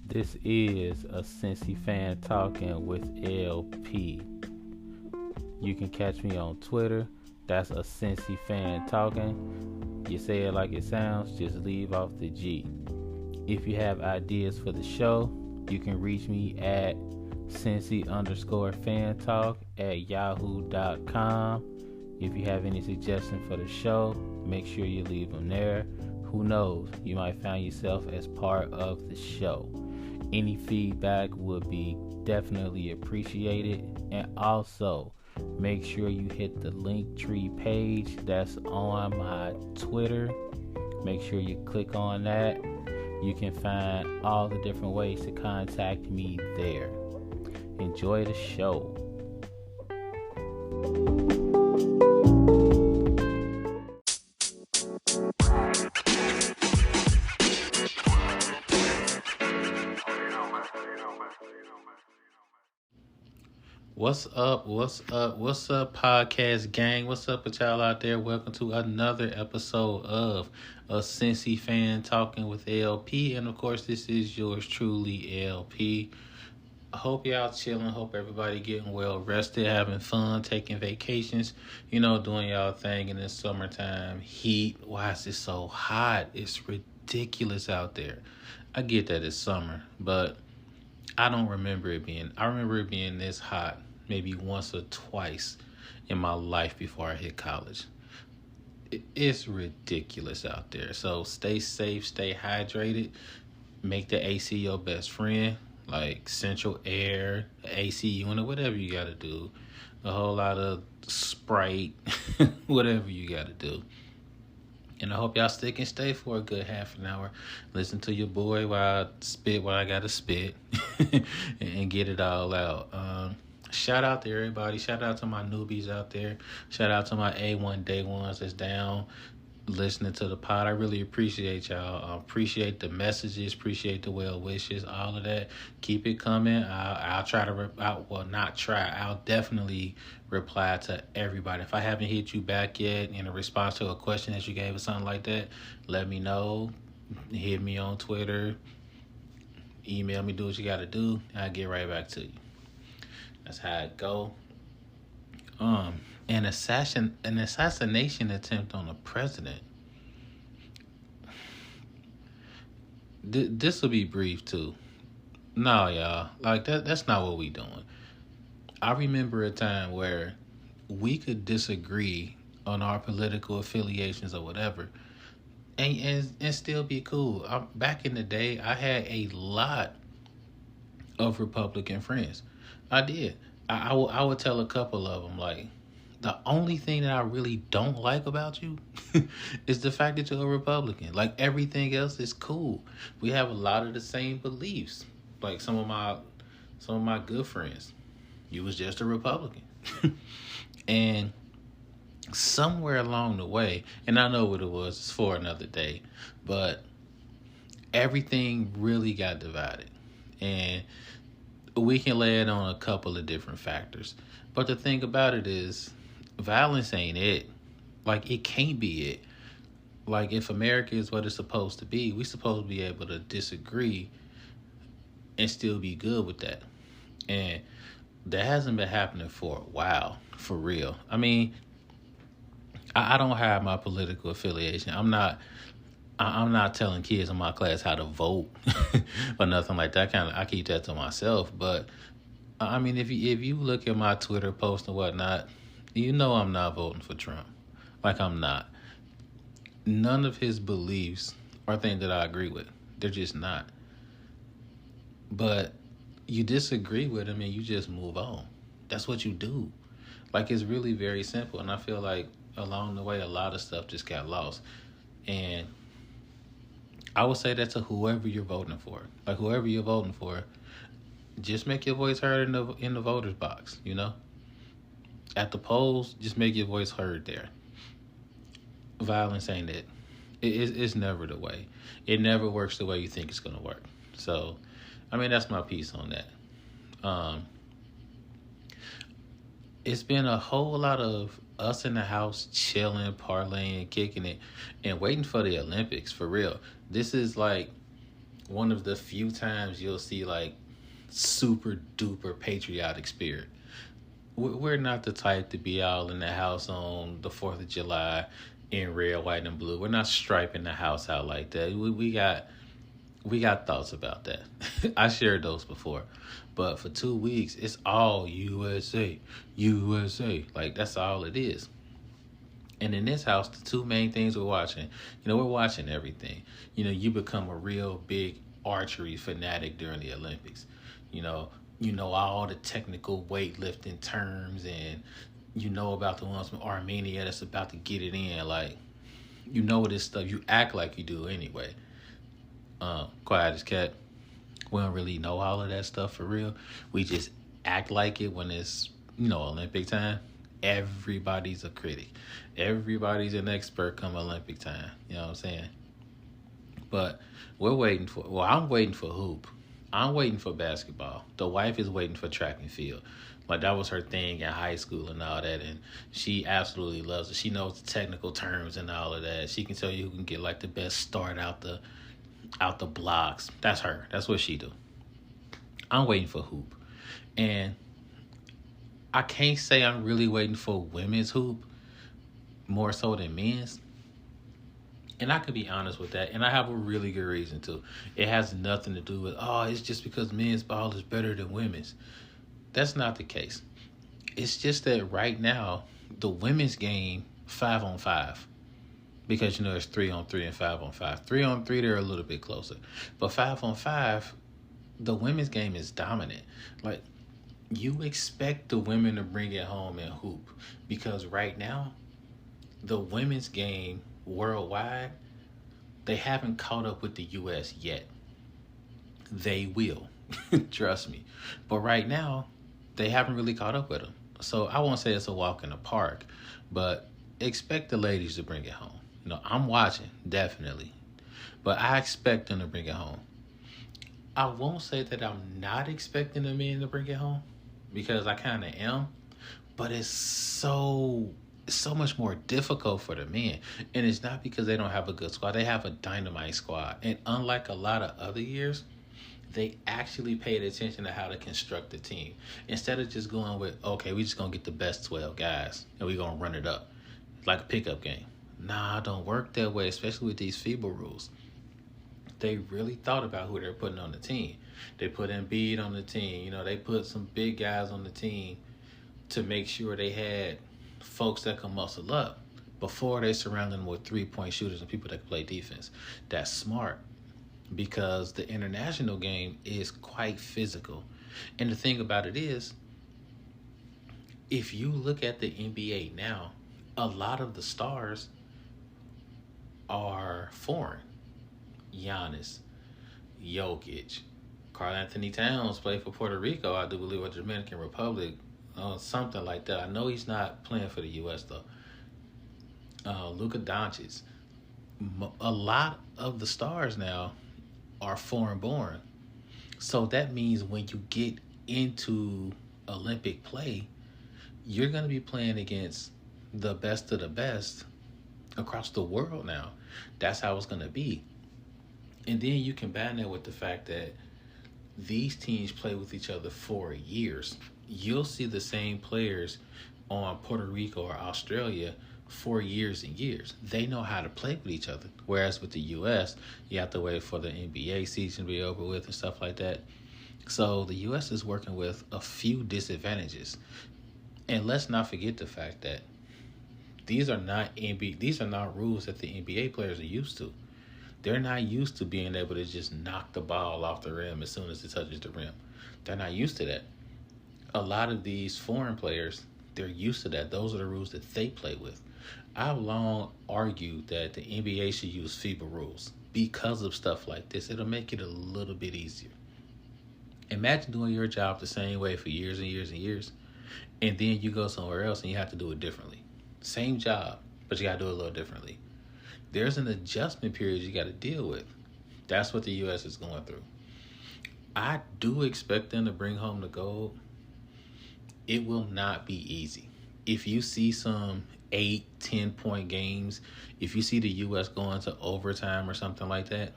This is a Cincy fan talking with LP. You can catch me on Twitter. That's a Cincy fan talking. You say it like it sounds, just leave off the G. If you have ideas for the show, you can reach me at Cincy_fan talk at yahoo.com. If you have any suggestions for the show, make sure you leave them there. Who knows, you might find yourself as part of the show. Any feedback would be definitely appreciated. And also, make sure you hit the Linktree page that's on my Twitter. Make sure you click on that. You can find all the different ways to contact me there. Enjoy the show. What's up, podcast gang? What's up with y'all out there? Welcome to another episode of a Cincy fan talking with LP. And of course, this is yours truly, LP. I hope y'all chilling. Hope everybody getting well rested, having fun, taking vacations, doing y'all thing in this summertime heat. Why is it so hot? It's ridiculous out there. I get that it's summer, but I remember it being this hot maybe once or twice in my life before I hit college. It's ridiculous out there. So stay safe, stay hydrated, make the AC your best friend, like central air, AC unit, whatever you got to do. A whole lot of Sprite, whatever you got to do. And I hope y'all stick and stay for a good half an hour. Listen to your boy while I spit what I got to spit and get it all out. Shout out to everybody. Shout out to my newbies out there. Shout out to my A1 day ones that's down listening to the pod. I really appreciate y'all. Appreciate the messages. Appreciate the well wishes. All of that. Keep it coming. I'll try to. I'll definitely reply to everybody. If I haven't hit you back yet in a response to a question that you gave or something like that, let me know. Hit me on Twitter. Email me. Do what you got to do. I'll get right back to you. That's how it go. An assassination attempt on a president. This will be brief too. No, y'all. Like that's not what we doing. I remember a time where we could disagree on our political affiliations or whatever, and still be cool. Back in the day, I had a lot of Republican friends. I did. I would tell a couple of them, like, the only thing that I really don't like about you is the fact that you're a Republican. Like, everything else is cool. We have a lot of the same beliefs. Like, some of my good friends, you was just a Republican. And somewhere along the way, and I know what it was, it's for another day, but everything really got divided. And we can lay it on a couple of different factors. But the thing about it is, violence ain't it. Like, it can't be it. Like, if America is what it's supposed to be, we're supposed to be able to disagree and still be good with that. And that hasn't been happening for a while, for real. I mean, I don't have my political affiliation. I'm not telling kids in my class how to vote or nothing like that. I keep that to myself. But I mean, if you look at my Twitter post and whatnot, I'm not voting for Trump. Like, I'm not. None of his beliefs are things that I agree with. They're just not. But you disagree with him and you just move on. That's what you do. Like, it's really very simple. And I feel like along the way, a lot of stuff just got lost. And I would say that to whoever you're voting for. Like, whoever you're voting for, just make your voice heard in the voters box, At the polls, just make your voice heard there. Violence ain't it. It's never the way. It never works the way you think it's going to work. So, I mean, that's my piece on that. It's been a whole lot of us in the house chilling, parlaying, kicking it, and waiting for the Olympics, for real. This is like one of the few times you'll see like super duper patriotic spirit. We're not the type to be out in the house on the 4th of July in red, white, and blue. We're not striping the house out like that. We got thoughts about that. I shared those before. But for 2 weeks, it's all USA, USA. Like, that's all it is. And in this house, the two main things we're watching, we're watching everything. You become a real big archery fanatic during the Olympics. You know, all the technical weightlifting terms, and about the ones from Armenia that's about to get it in. Like, this stuff. You act like you do anyway. Quiet as cat. We don't really know all of that stuff for real. We just act like it when it's, Olympic time. Everybody's a critic. Everybody's an expert come Olympic time. You know what I'm saying? But I'm waiting for hoop. I'm waiting for basketball. The wife is waiting for track and field. Like, that was her thing in high school and all that, and she absolutely loves it. She knows the technical terms and all of that. She can tell you who can get like the best start out the blocks. That's her. That's what she do. I'm waiting for hoop. And I can't say I'm really waiting for women's hoop more so than men's. And I could be honest with that. And I have a really good reason to. It has nothing to do with, it's just because men's ball is better than women's. That's not the case. It's just that right now, the women's game, 5-on-5. Because, it's 3-on-3 and 5-on-5. 3-on-3, they're a little bit closer. But 5-on-5, the women's game is dominant. Like, you expect the women to bring it home and hoop. Because right now, the women's game worldwide, they haven't caught up with the U.S. yet. They will. Trust me. But right now, they haven't really caught up with them. So I won't say it's a walk in the park, but expect the ladies to bring it home. I'm watching, definitely. But I expect them to bring it home. I won't say that I'm not expecting the men to bring it home, because I kind of am. But it's so much more difficult for the men. And it's not because they don't have a good squad. They have a dynamite squad. And unlike a lot of other years, they actually paid attention to how to construct the team. Instead of just going with, okay, we just going to get the best 12 guys and we're going to run it up. Like a pickup game. Nah, it don't work that way, especially with these FIBA rules. They really thought about who they're putting on the team. They put Embiid on the team. They put some big guys on the team to make sure they had folks that can muscle up before they surround them with 3-point shooters and people that can play defense. That's smart, because the international game is quite physical. And the thing about it is, if you look at the NBA now, a lot of the stars are foreign. Giannis, Jokic, Karl Anthony Towns played for Puerto Rico, I do believe, or Dominican Republic, something like that. I know he's not playing for the U.S. though. Luka Doncic. A lot of the stars now are foreign born. So that means when you get into Olympic play, you're going to be playing against the best of the best across the world now. That's how it's going to be. And then you combine that with the fact that these teams play with each other for years. You'll see the same players on Puerto Rico or Australia for years and years. They know how to play with each other. Whereas with the U.S., you have to wait for the NBA season to be over with and stuff like that. So the U.S. is working with a few disadvantages. And let's not forget the fact that these are not rules that the NBA players are used to. They're not used to being able to just knock the ball off the rim as soon as it touches the rim. They're not used to that. A lot of these foreign players, they're used to that. Those are the rules that they play with. I've long argued that the NBA should use FIBA rules because of stuff like this. It'll make it a little bit easier. Imagine doing your job the same way for years and years and years, and then you go somewhere else and you have to do it differently. Same job, but you got to do it a little differently. There's an adjustment period you got to deal with. That's what the U.S. is going through. I do expect them to bring home the gold. It will not be easy. If you see some 8-10 point games, if you see the U.S. going to overtime or something like that,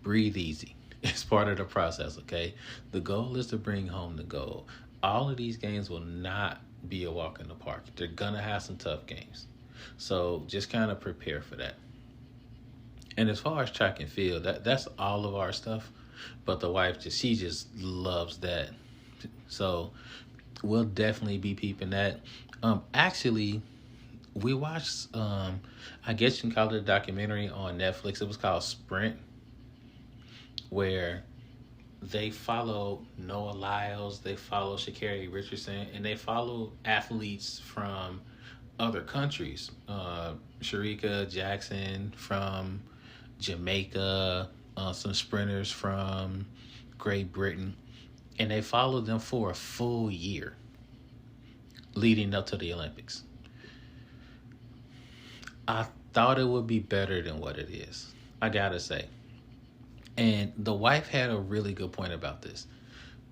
breathe easy. It's part of the process, okay? The goal is to bring home the goal. All of these games will not be a walk in the park. They're gonna have some tough games. So just kind of prepare for that. And as far as track and field, that's all of our stuff. But the wife she just loves that. So we'll definitely be peeping that. Actually, we watched I guess you can call it a documentary on Netflix. It was called Sprint, where they follow Noah Lyles, they follow Sha'Carri Richardson, and they follow athletes from other countries. Sharika Jackson from Jamaica, some sprinters from Great Britain, and they followed them for a full year leading up to the Olympics. I thought it would be better than what it is, I gotta say. And the wife had a really good point about this.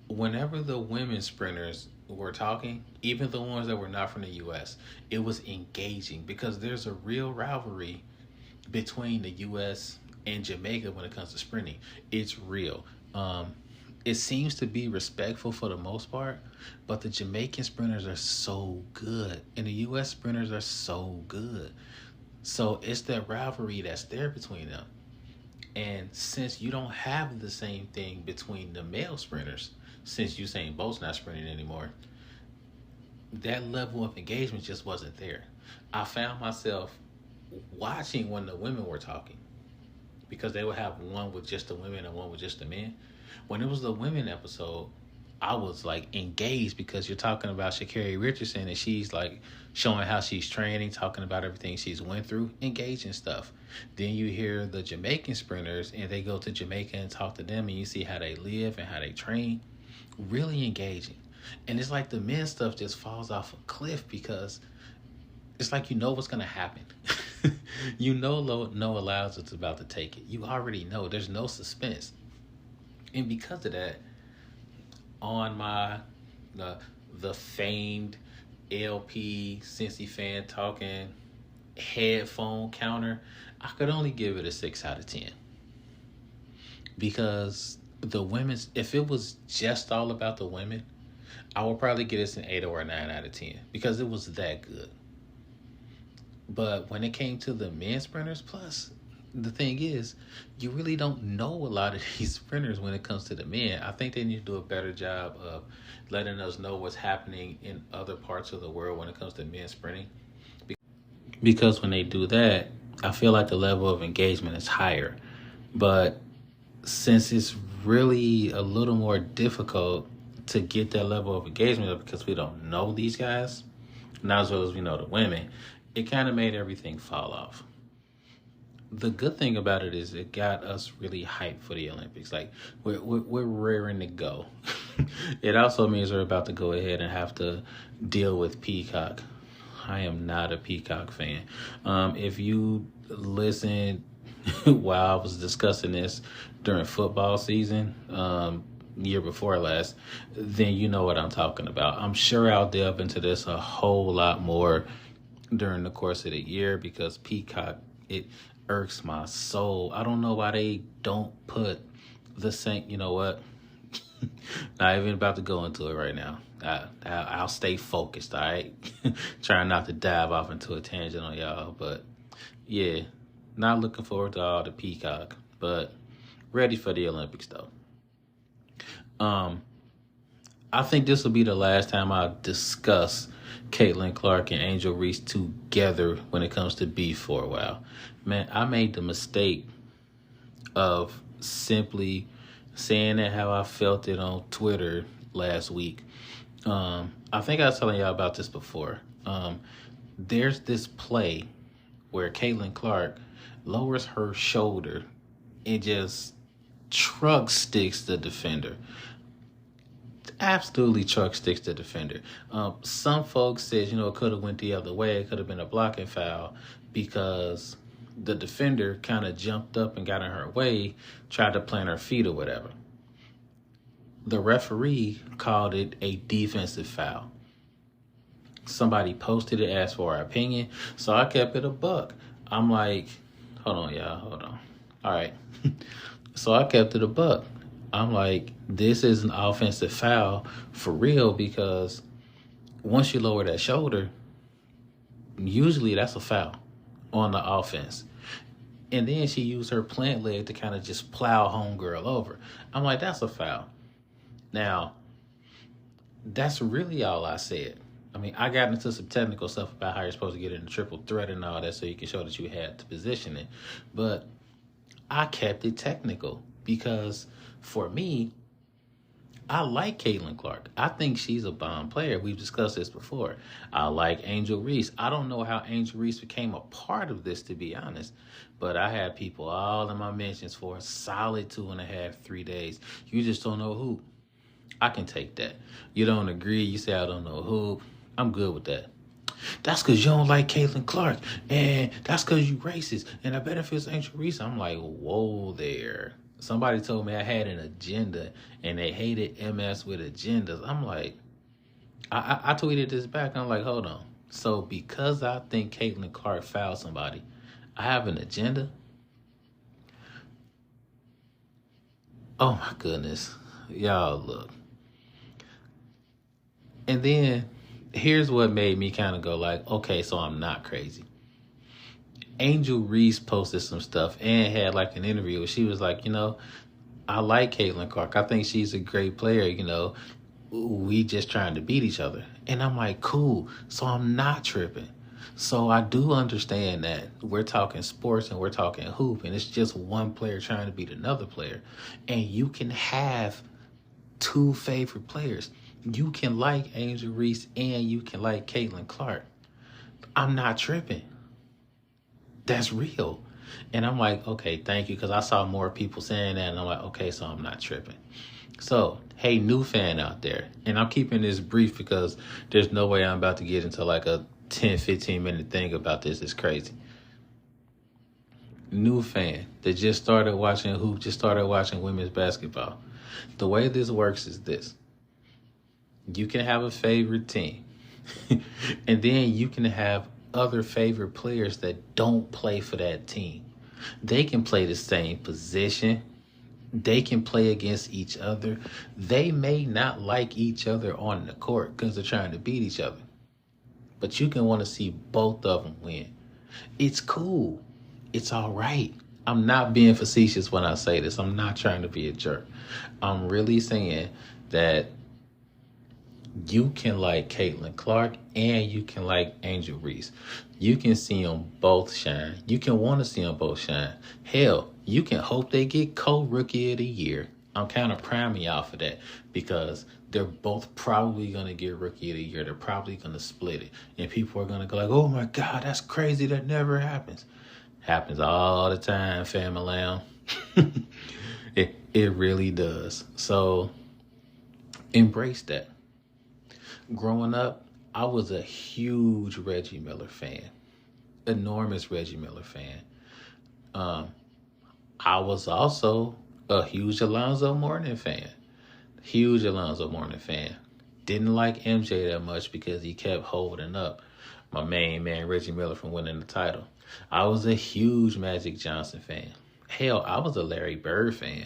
Whenever the women sprinters were talking, even the ones that were not from the US, it was engaging because there's a real rivalry between the US and Jamaica when it comes to sprinting. It's real. It seems to be respectful for the most part, but the Jamaican sprinters are so good and the US sprinters are so good. So it's that rivalry that's there between them. And since you don't have the same thing between the male sprinters, since Usain Bolt's not sprinting anymore, that level of engagement just wasn't there. I found myself watching when the women were talking because they would have one with just the women and one with just the men. When it was the women episode, I was like engaged because you're talking about Sha'Carri Richardson and she's like showing how she's training, talking about everything she's went through, engaging stuff. Then you hear the Jamaican sprinters and they go to Jamaica and talk to them and you see how they live and how they train. Really engaging. And it's like the men stuff just falls off a cliff because it's like you know what's going to happen. You know Noah Lyles is about to take it. You already know. There's no suspense. And because of that, on my the famed LP Cincy fan talking headphone counter, I could only give it a 6 out of 10 because the women's, if it was just all about the women, I would probably get this an 8 or a 9 out of 10 because it was that good. But when it came to the men sprinters, plus the thing is, you really don't know a lot of these sprinters when it comes to the men. I think they need to do a better job of letting us know what's happening in other parts of the world when it comes to men sprinting. Because when they do that, I feel like the level of engagement is higher. But since it's really a little more difficult to get that level of engagement up because we don't know these guys, not as well as we know the women, it kind of made everything fall off. The good thing about it is it got us really hyped for the Olympics. Like we're raring to go. It also means we're about to go ahead and have to deal with Peacock. I am not a Peacock fan. If you listen while I was discussing this during football season, year before last, then you know what I'm talking about. I'm sure I'll delve into this a whole lot more during the course of the year because Peacock, it irks my soul. I don't know why they don't put the same, you know what? Not even about to go into it right now. I'll stay focused, all right? Trying not to dive off into a tangent on y'all, but yeah, not looking forward to all the Peacock, but ready for the Olympics though. I think this will be the last time I discuss Caitlin Clark and Angel Reese together when it comes to beef for a while. Man, I made the mistake of simply saying that how I felt it on Twitter last week. I think I was telling y'all about this before. There's this play where Caitlin Clark lowers her shoulder and just truck sticks the defender. Absolutely truck sticks the defender. Some folks said, it could have went the other way. It could have been a blocking foul because the defender kind of jumped up and got in her way, tried to plant her feet or whatever. The referee called it a defensive foul. Somebody posted it, asked for our opinion, so I kept it a buck. I'm like, hold on, y'all, hold on. All right. So I kept it a buck. I'm like, this is an offensive foul for real because once you lower that shoulder, usually that's a foul on the offense. And then she used her plant leg to kind of just plow homegirl over. I'm like, that's a foul. Now, that's really all I said. I mean, I got into some technical stuff about how you're supposed to get in the triple threat and all that so you can show that you had the positioning. But I kept it technical because for me, I like Caitlin Clark. I think she's a bomb player. We've discussed this before. I like Angel Reese. I don't know how Angel Reese became a part of this, to be honest. But I had people all in my mentions for a solid 2.5, 3 days. You just don't know who. I can take that. You don't agree. You say I don't know who. I'm good with that. That's because you don't like Caitlin Clark. And that's because you racist. And I bet if it's Angel Reese, I'm like, whoa there. Somebody told me I had an agenda and they hated MS with agendas. I'm like, I tweeted this back. I'm like, hold on. So because I think Caitlin Clark fouled somebody, I have an agenda? Oh my goodness. Y'all look. And then here's what made me kind of go like, okay, so I'm not crazy. Angel Reese posted some stuff and had like an interview where she was like, I like Caitlin Clark. I think she's a great player, We just trying to beat each other. And I'm like, cool. So I'm not tripping. So I do understand that we're talking sports and we're talking hoop and it's just one player trying to beat another player. And you can have two favorite players. You can like Angel Reese and you can like Caitlin Clark. I'm not tripping. That's real. And I'm like, okay, thank you, because I saw more people saying that, and I'm like, okay, so I'm not tripping. So, hey, new fan out there, and I'm keeping this brief because there's no way I'm about to get into like a 10, 15-minute thing about this. It's crazy. New fan that just started watching hoop, just started watching women's basketball. The way this works is this. You can have a favorite team, and then you can have other favorite players that don't play for that team. They can play the same position. They can play against each other. They may not like each other on the court because they're trying to beat each other. But you can want to see both of them win. It's cool. It's all right. I'm not being facetious when I say this. I'm not trying to be a jerk. I'm really saying that you can like Caitlin Clark and you can like Angel Reese. You can see them both shine. You can want to see them both shine. Hell, you can hope they get co-rookie of the year. I'm kind of priming y'all for that because they're both probably going to get rookie of the year. They're probably going to split it. And people are going to go like, oh my God, that's crazy. That never happens. Happens all the time, family. It really does. So embrace that. Growing up, I was a huge Reggie Miller fan. Enormous Reggie Miller fan. I was also a huge Alonzo Mourning fan. Huge Alonzo Mourning fan. Didn't like MJ that much because he kept holding up my main man, Reggie Miller, from winning the title. I was a huge Magic Johnson fan. Hell, I was a Larry Bird fan.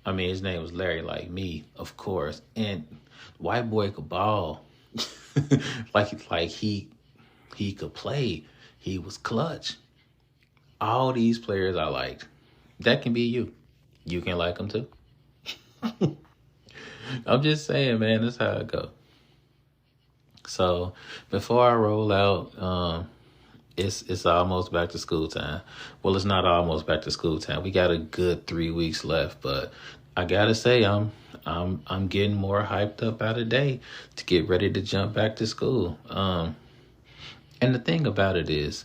I mean, his name was Larry like me, of course. And white boy could ball. like he could play. He was clutch. All these players I liked. That can be you. You can like them too. I'm just saying, man, that's how it go. So before I roll out, it's almost back to school time. Well, it's not almost back to school time. We got a good 3 weeks left, but I gotta say, I'm getting more hyped up out of day to get ready to jump back to school. And the thing about it is,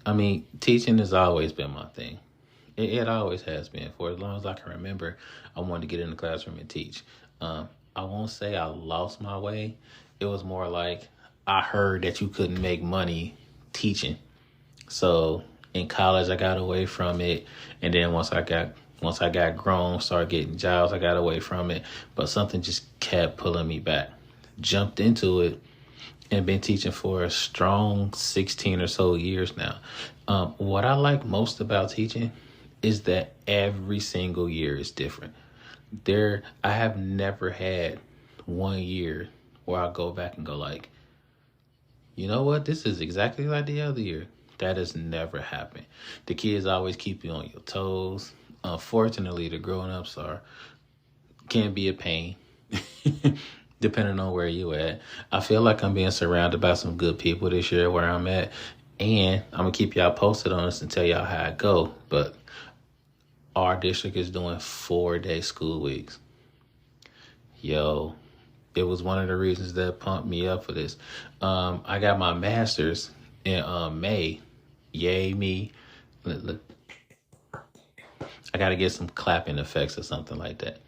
I mean, teaching has always been my thing. It always has been. For as long as I can remember, I wanted to get in the classroom and teach. I won't say I lost my way. It was more like I heard that you couldn't make money teaching. So in college, I got away from it. And then once I got grown, started getting jobs, I got away from it. But something just kept pulling me back. Jumped into it and been teaching for a strong 16 or so years now. What I like most about teaching is that every single year is different. I have never had one year where I go back and go like, you know what, this is exactly like the other year. That has never happened. The kids always keep you on your toes. Unfortunately, the grown-ups can be a pain, depending on where you at. I feel like I'm being surrounded by some good people this year where I'm at, and I'm gonna keep y'all posted on this and tell y'all how it go. But our district is doing 4-day school weeks. Yo, it was one of the reasons that pumped me up for this. I got my master's in May. Yay me. Look, I got to get some clapping effects or something like that.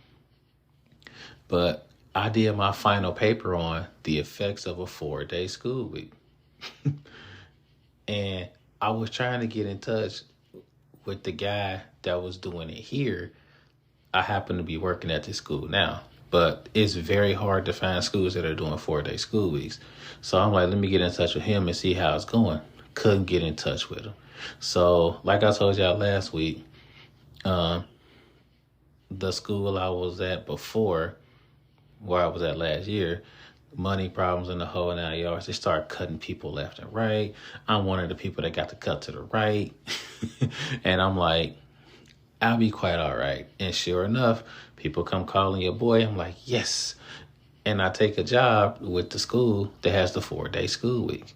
But I did my final paper on the effects of a 4-day school week. And I was trying to get in touch with the guy that was doing it here. I happen to be working at this school now, but it's very hard to find schools that are doing 4-day school weeks. So I'm like, let me get in touch with him and see how it's going. Couldn't get in touch with him. So like I told y'all last week, the school I was at before, where I was at last year, money problems in the whole 9 yards. They start cutting people left and right. I'm one of the people that got to cut to the right. And I'm like, I'll be quite all right. And sure enough, people come calling your boy. I'm like, yes. And I take a job with the school that has the 4-day school week.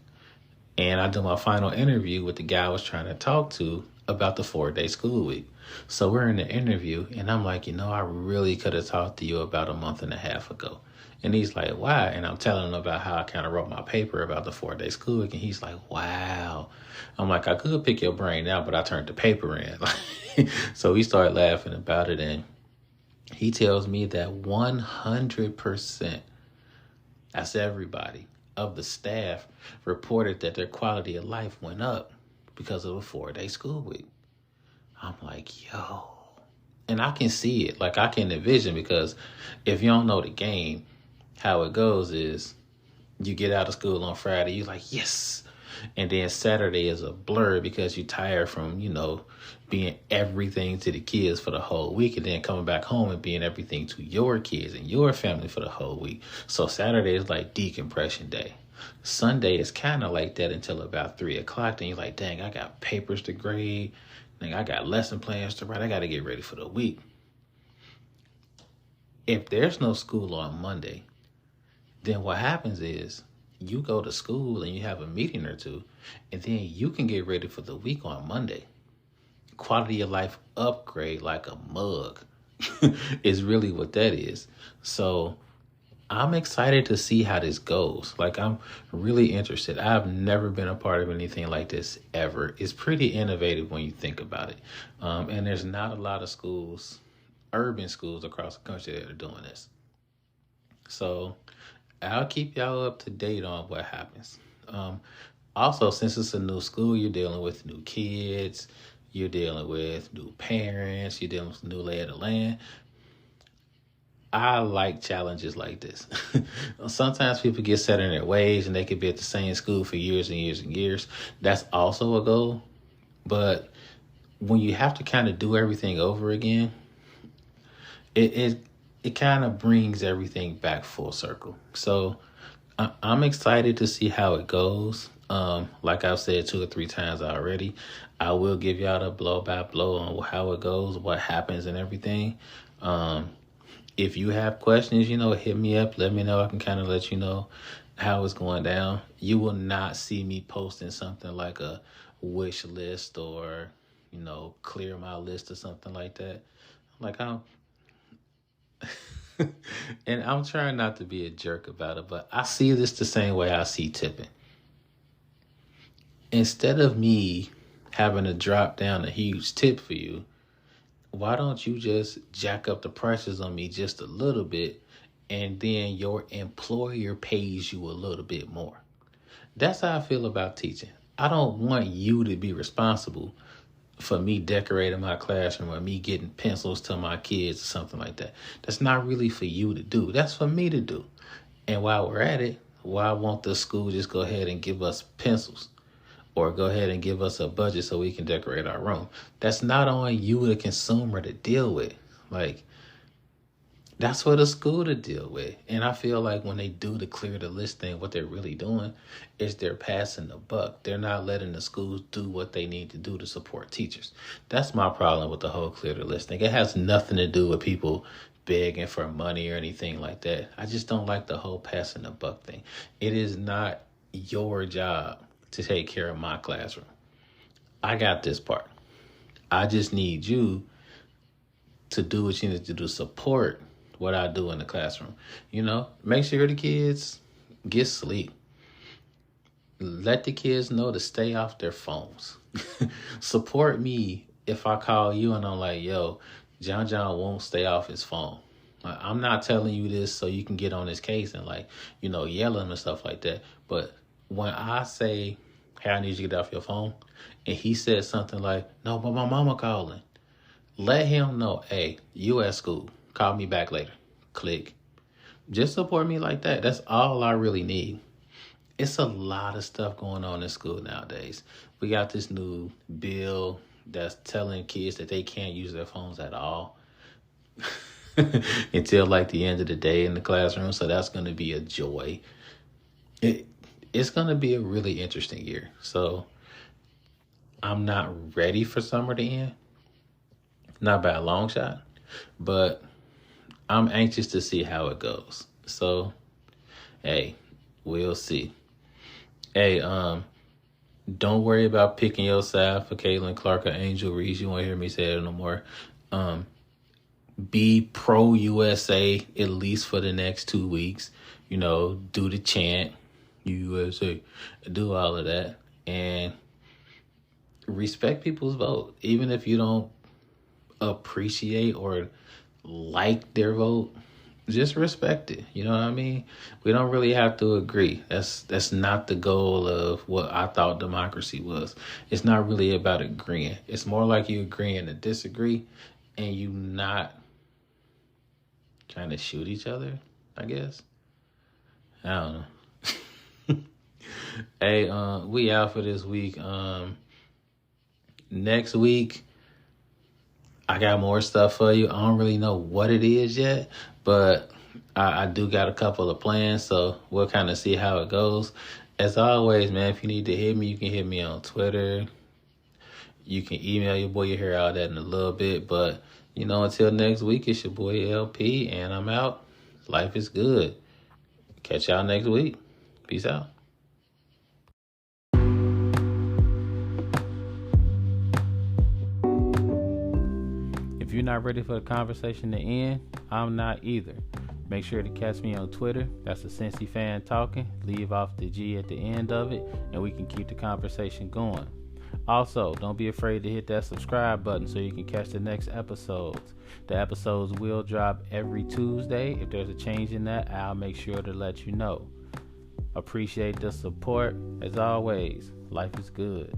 And I do my final interview with the guy I was trying to talk to about the 4-day school week. So we're in the interview, and I'm like, I really could have talked to you about a month and a half ago. And he's like, why? And I'm telling him about how I kind of wrote my paper about the 4-day school week. And he's like, wow. I'm like, I could pick your brain now, but I turned the paper in. So we started laughing about it. And he tells me that 100%, that's everybody, of the staff reported that their quality of life went up because of a 4-day school week. I'm like, yo. And I can see it. Like, I can envision, because if you don't know the game, how it goes is you get out of school on Friday, you're like, yes. And then Saturday is a blur because you're tired from, being everything to the kids for the whole week, and then coming back home and being everything to your kids and your family for the whole week. So Saturday is like decompression day. Sunday is kind of like that until about 3 o'clock. Then you're like, dang, I got papers to grade. Dang, I got lesson plans to write. I got to get ready for the week. If there's no school on Monday, then what happens is you go to school and you have a meeting or two, and then you can get ready for the week on Monday. Quality of life upgrade like a mug is really what that is. So I'm excited to see how this goes. Like, I'm really interested. I've never been a part of anything like this ever. It's pretty innovative when you think about it. And there's not a lot of schools, urban schools across the country that are doing this. So I'll keep y'all up to date on what happens. Also, since it's a new school, you're dealing with new kids, you're dealing with new parents, you're dealing with new lay of the land. I like challenges like this. Sometimes people get set in their ways and they could be at the same school for years and years and years. That's also a goal. But when you have to kind of do everything over again, it kind of brings everything back full circle. So I'm excited to see how it goes. Like I've said 2 or 3 times already, I will give y'all the blow by blow on how it goes, what happens and everything. If you have questions, hit me up. Let me know. I can kind of let you know how it's going down. You will not see me posting something like a wish list or, clear my list or something like that. Like, and I'm trying not to be a jerk about it, but I see this the same way I see tipping. Instead of me having to drop down a huge tip for you, why don't you just jack up the prices on me just a little bit, and then your employer pays you a little bit more? That's how I feel about teaching. I don't want you to be responsible for me decorating my classroom or me getting pencils to my kids or something like that. That's not really for you to do. That's for me to do. And while we're at it, why won't the school just go ahead and give us pencils? or go ahead and give us a budget so we can decorate our room. That's not on you, the consumer, to deal with. Like, that's for the school to deal with. And I feel like when they do the clear the list thing, what they're really doing is they're passing the buck. They're not letting the schools do what they need to do to support teachers. That's my problem with the whole clear the list thing. It has nothing to do with people begging for money or anything like that. I just don't like the whole passing the buck thing. It is not your job to take care of my classroom. I got this part. I just need you to do what you need to do, support what I do in the classroom. Make sure the kids get sleep. Let the kids know to stay off their phones. Support me if I call you and I'm like, yo, John won't stay off his phone. I'm not telling you this so you can get on his case and yell at him and stuff like that. But when I say, hey, I need you to get off your phone, and he says something like, no, but my mama calling, let him know, hey, you at school. Call me back later. Click. Just support me like that. That's all I really need. It's a lot of stuff going on in school nowadays. We got this new bill that's telling kids that they can't use their phones at all until the end of the day in the classroom. So that's going to be a joy. It's going to be a really interesting year. So I'm not ready for summer to end. Not by a long shot, but I'm anxious to see how it goes. So, hey, we'll see. Hey, don't worry about picking your side for Caitlin Clark or Angel Reese. You won't hear me say it no more. Be pro USA at least for the next 2 weeks. Do the chant, USA, do all of that, and respect people's vote, even if you don't appreciate or like their vote. Just respect it. You know what I mean? We don't really have to agree. That's not the goal of what I thought democracy was. It's not really about agreeing. It's more like you agreeing to disagree, and you not trying to shoot each other, I guess. I don't know. Hey, we out for this week. Next week, I got more stuff for you. I don't really know what it is yet, but I do got a couple of plans, so we'll kind of see how it goes. As always, man, if you need to hit me, you can hit me on Twitter. You can email your boy. You hear all that in a little bit, but until next week, it's your boy LP, and I'm out. Life is good. Catch y'all next week. Peace out. If you're not ready for the conversation to end, I'm not either. Make sure to catch me on Twitter. That's a Cincy fan talking. Leave off the G at the end of it, and we can keep the conversation going. Also, don't be afraid to hit that subscribe button so you can catch the next episodes. The episodes will drop every Tuesday. If there's a change in that, I'll make sure to let you know. Appreciate the support. As always, life is good.